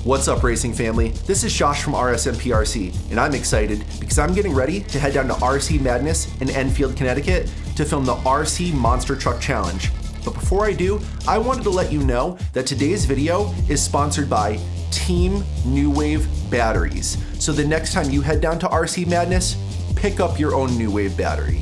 What's up, racing family? This is Josh from RSMP RC, and I'm excited because I'm getting ready to head down to RC Madness in Enfield, Connecticut to film the RC Monster Truck Challenge. But before I do, I wanted to let you know that today's video is sponsored by Team New Wave batteries. So the next time you head down to RC Madness, pick up your own New Wave battery.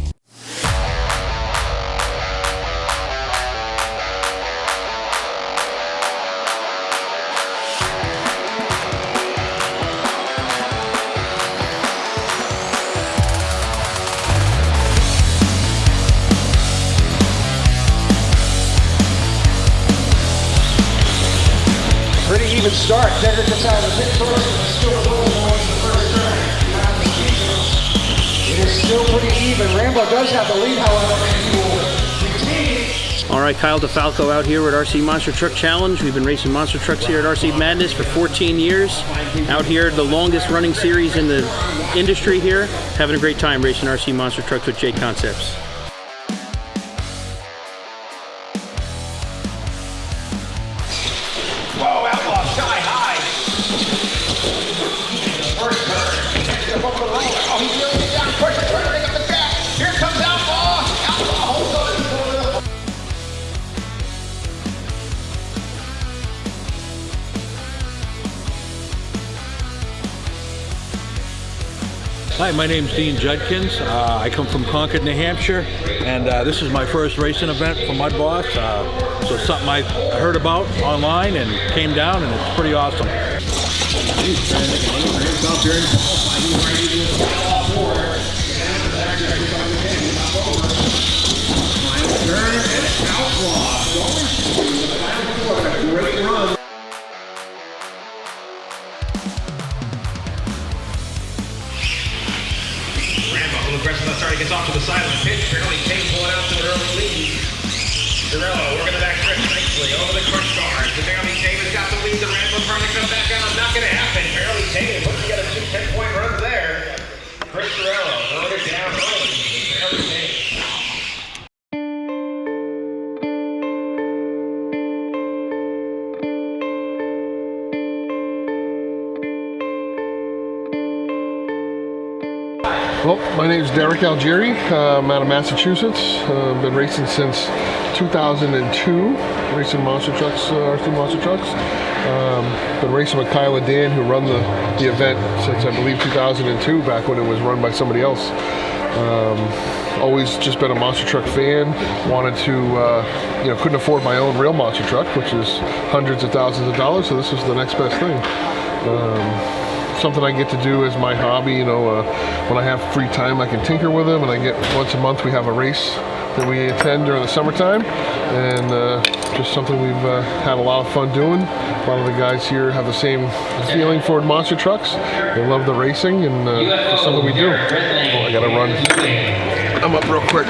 Pretty even start. Decker gets out of the pit first, but still a little more in the first turn. It is still pretty even. Rambo does have the lead, however, and he will continue. All right, Kyle DeFalco out here at RC Monster Truck Challenge. We've been racing monster trucks here at RC Madness for 14 years. Out here, the longest running series in the industry here. Having a great time racing RC Monster Trucks with J Concepts. Whoa, Outlaw sky high. First turn. Catches up over the roller. Oh, he's really get down. Push it, turning up the back. Here comes Outlaw. Outlaw holds on to the Hi, my name's Dean Judkins. I come from Concord, New Hampshire, and this is my first racing event for Mud Boss. So it's something I heard about online and came down, and it's pretty awesome. Aggressive on the start, he gets off to the side of the pitch. Fairly takes one out to an early lead. Zarello working the back stretch nicely over the crush guard. The Fairly Taven's got the lead. The Rambo trying to come back out. Not going to happen. Fairly Taven puts together 2 10-point runs there. Chris Zarello throwing it down early. Fairly Taven. Well, my name is Derek Algieri. I'm out of Massachusetts. Been racing since 2002, racing monster trucks, RC monster trucks. Been racing with Kyle and Dan, who run the event since I believe 2002, back when it was run by somebody else. Always just been a monster truck fan. Wanted to, couldn't afford my own real monster truck, which is hundreds of thousands of dollars, so this was the next best thing. Something I get to do as my hobby. When I have free time, I can tinker with them, and I get once a month we have a race that we attend during the summertime, and just something we've had a lot of fun doing. A lot of the guys here have the same feeling for monster trucks. They love the racing, and just something we do. Oh, I gotta run. I'm up real quick.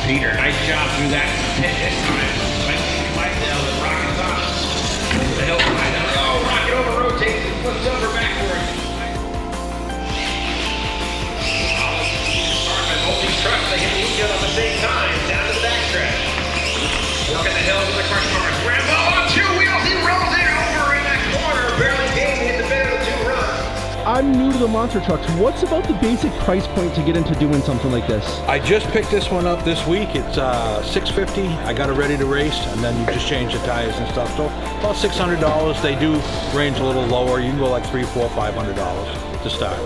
Peter, nice job through that pit this time. The hill side. Oh, rocket over rotates and flips over backwards. Start by both these trucks. They hit the infield at the same time. Down to the backstretch. Working the hills with the crush cars. Rambo on 2 wheels. He rolls it over in that corner. Barely came in the bed of the 2 runs. I'm new to the monster trucks. What's about the basic price point to get into doing something like this? I just picked this one up this week. It's $650. I got it ready to race, and then you just change the tires and stuff. So about $600. They do range a little lower. You can go like $300, $400, $500 to start.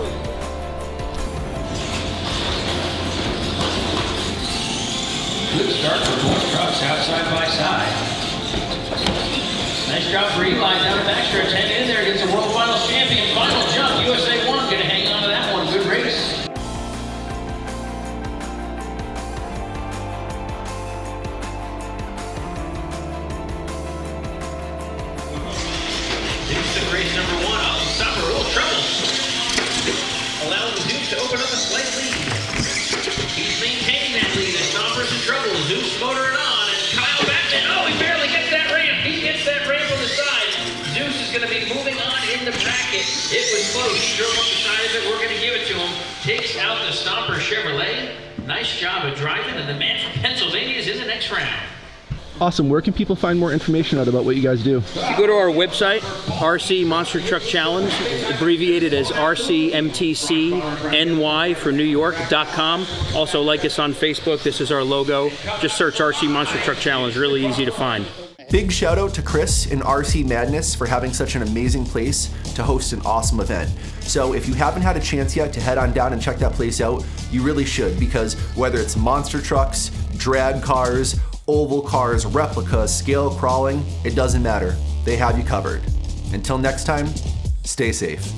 Good start for both trucks out side by side. Nice job for Eli down the backstretch, head in there against the World Finals champion. Final jump, USA 1, gonna hang on to that one. Good race. Dukes took race number 1 off the summer. A little trouble. Allowing the Dukes to open up a slight lead. He's maintaining that lead. It's not versus trouble. Dukes motoring on, and Kyle back in. Oh, he barely gets that ramp. He gets that ramp on the side. Deuce is going to be moving on in the bracket. It was close. He drove up the side of it. We're going to give it to him. Takes out the Stomper Chevrolet. Nice job of driving, and the man from Pennsylvania is in the next round. Awesome. Where can people find more information out about what you guys do? If you go to our website, RC Monster Truck Challenge, abbreviated as rcmtcny for New York.com. Also like us on Facebook. This is our logo. Just search RC Monster Truck Challenge. Really easy to find. Big shout out to Chris and RC Madness for having such an amazing place to host an awesome event. So if you haven't had a chance yet to head on down and check that place out, you really should, because whether it's monster trucks, drag cars, oval cars, replicas, scale crawling, it doesn't matter. They have you covered. Until next time, stay safe.